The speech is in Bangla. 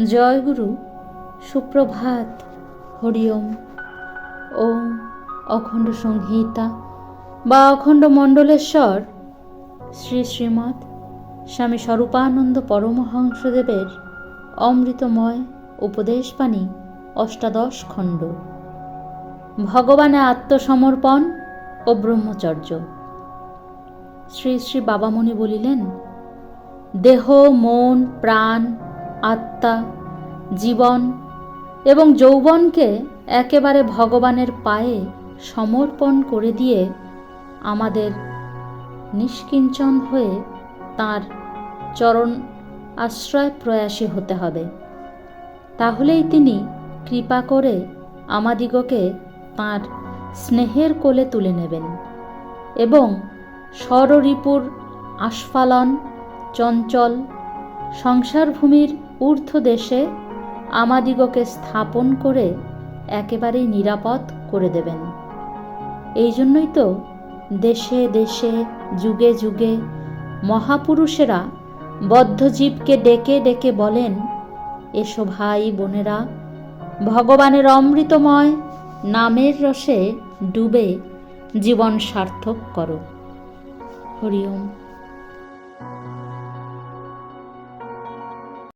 জয় গুরু, সুপ্রভাত, হরি ওম। ওম অখণ্ড সংহিতা বা অখণ্ড মণ্ডলেশ্বর শ্রী শ্রীমৎ স্বামী স্বরূপানন্দ পরমহংসদেবের অমৃতময় উপদেশবাণী, অষ্টাদশ খণ্ড। ভগবানে আত্মসমর্পণ ও ব্রহ্মচর্য। শ্রী শ্রী বাবামণি বলিলেন, দেহ, মন, প্রাণ, আত্মা, জীবন এবং যৌবনকে একেবারে ভগবানের পায়ে সমর্পণ করে দিয়ে আমাদের নিষ্কিঞ্চন হয়ে তাঁর চরণ আশ্রয় প্রয়াসী হতে হবে। তাহলেই তিনি কৃপা করে আমাদিগকে তাঁর স্নেহের কোলে তুলে নেবেন এবং ষড়রিপুর আস্ফালন চঞ্চল সংসারভূমির ঊর্ধ্বদেশে আমাদিগকে স্থাপন করে একেবারেই নিরাপদ করে দেবেন। এই জন্যই তো দেশে দেশে যুগে যুগে মহাপুরুষেরা বদ্ধজীবকে ডেকে ডেকে বলেন, এসো ভাই বোনেরা, ভগবানের অমৃতময় নামের রসে ডুবে জীবন সার্থক করো। হরি ওম।